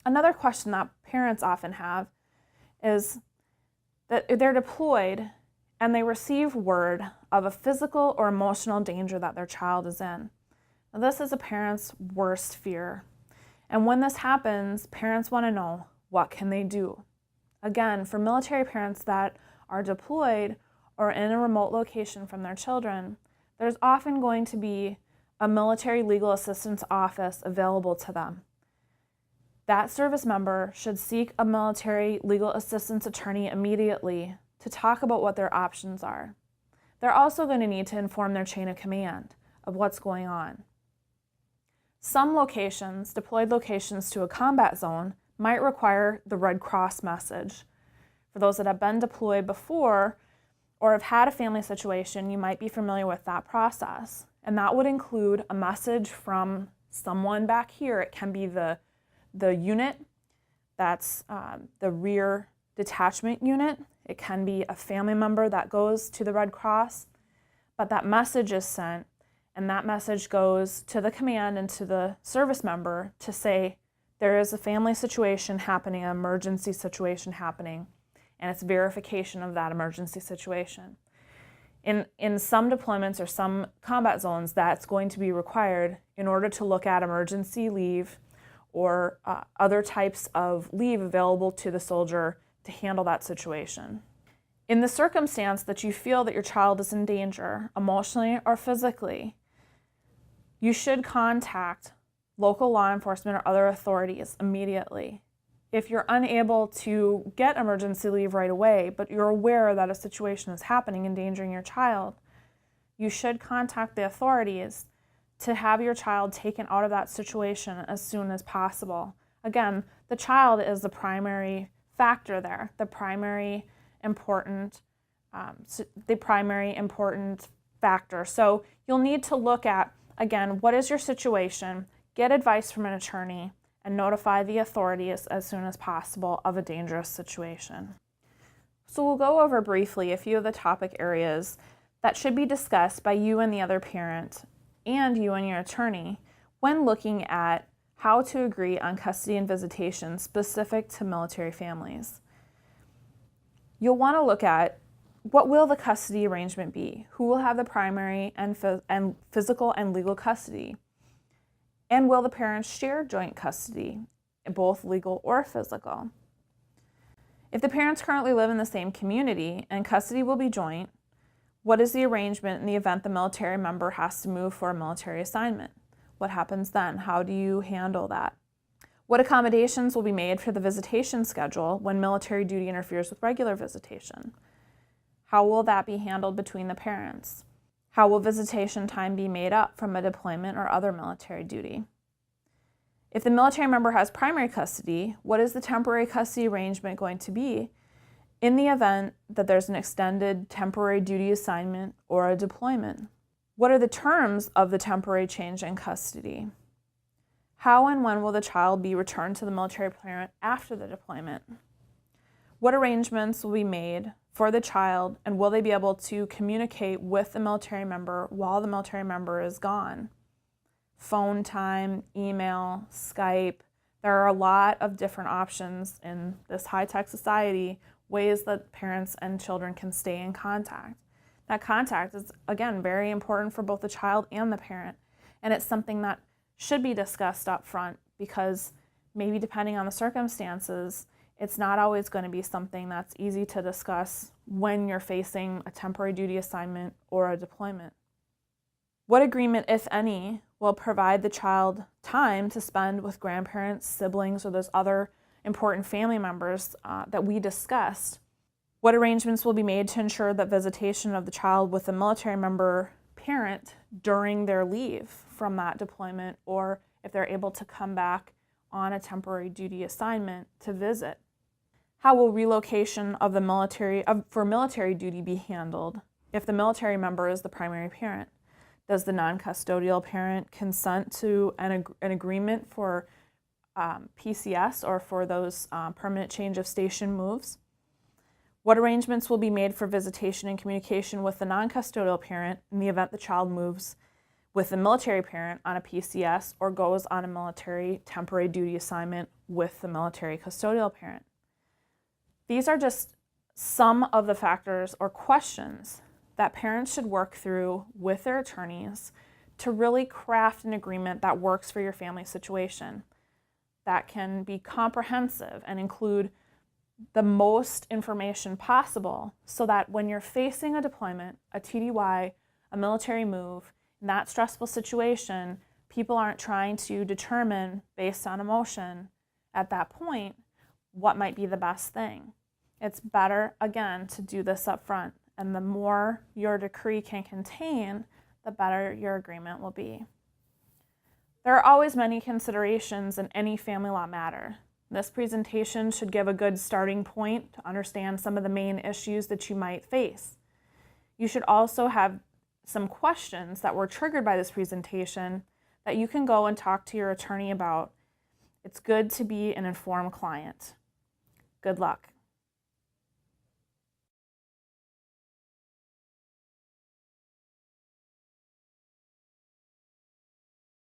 Another question that parents often have is that they're deployed and they receive word of a physical or emotional danger that their child is in. Now, this is a parent's worst fear. And when this happens, parents want to know, what can they do? Again, for military parents that are deployed or in a remote location from their children, there's often going to be a military legal assistance office available to them. That service member should seek a military legal assistance attorney immediately to talk about what their options are. They're also going to need to inform their chain of command of what's going on. Some locations, deployed locations to a combat zone, might require the Red Cross message. For those that have been deployed before or have had a family situation, you might be familiar with that process. And that would include a message from someone back here. It can be the unit, that's the rear detachment unit. It can be a family member that goes to the Red Cross, but that message is sent, and that message goes to the command and to the service member to say there is a family situation happening, an emergency situation happening, and it's verification of that emergency situation. In some deployments or some combat zones, that's going to be required in order to look at emergency leave or other types of leave available to the soldier to handle that situation. In the circumstance that you feel that your child is in danger, emotionally or physically, you should contact local law enforcement or other authorities immediately. If you're unable to get emergency leave right away, but you're aware that a situation is happening endangering your child, you should contact the authorities to have your child taken out of that situation as soon as possible. Again, the child is the primary factor there, the primary important factor. So you'll need to look at, again, what is your situation, get advice from an attorney, and notify the authorities as soon as possible of a dangerous situation. So we'll go over briefly a few of the topic areas that should be discussed by you and the other parent and you and your attorney when looking at how to agree on custody and visitation specific to military families. You'll want to look at what will the custody arrangement be? Who will have the primary and physical and legal custody? And will the parents share joint custody, both legal or physical? If the parents currently live in the same community and custody will be joint, what is the arrangement in the event the military member has to move for a military assignment? What happens then? How do you handle that? What accommodations will be made for the visitation schedule when military duty interferes with regular visitation? How will that be handled between the parents? How will visitation time be made up from a deployment or other military duty? If the military member has primary custody, what is the temporary custody arrangement going to be in the event that there's an extended temporary duty assignment or a deployment? What are the terms of the temporary change in custody? How and when will the child be returned to the military parent after the deployment? What arrangements will be made for the child, and will they be able to communicate with the military member while the military member is gone? Phone time, email, Skype. There are a lot of different options in this high-tech society, ways that parents and children can stay in contact. That contact is, again, very important for both the child and the parent, and it's something that should be discussed up front because maybe depending on the circumstances, it's not always going to be something that's easy to discuss when you're facing a temporary duty assignment or a deployment. What agreement, if any, will provide the child time to spend with grandparents, siblings, or those other important family members that we discussed? What arrangements will be made to ensure that visitation of the child with a military member parent during their leave from that deployment, or if they're able to come back on a temporary duty assignment to visit? How will relocation of the for military duty be handled if the military member is the primary parent? Does the non-custodial parent consent to an agreement for PCS or for those permanent change of station moves? What arrangements will be made for visitation and communication with the non-custodial parent in the event the child moves with a military parent on a PCS or goes on a military temporary duty assignment with the military custodial parent. These are just some of the factors or questions that parents should work through with their attorneys to really craft an agreement that works for your family situation, that can be comprehensive and include the most information possible so that when you're facing a deployment, a TDY, a military move, in that stressful situation, people aren't trying to determine based on emotion at that point what might be the best thing. It's better, again, to do this up front. And the more your decree can contain, the better your agreement will be. There are always many considerations in any family law matter. This presentation should give a good starting point to understand some of the main issues that you might face. You should also have some questions that were triggered by this presentation that you can go and talk to your attorney about. It's good to be an informed client. Good luck.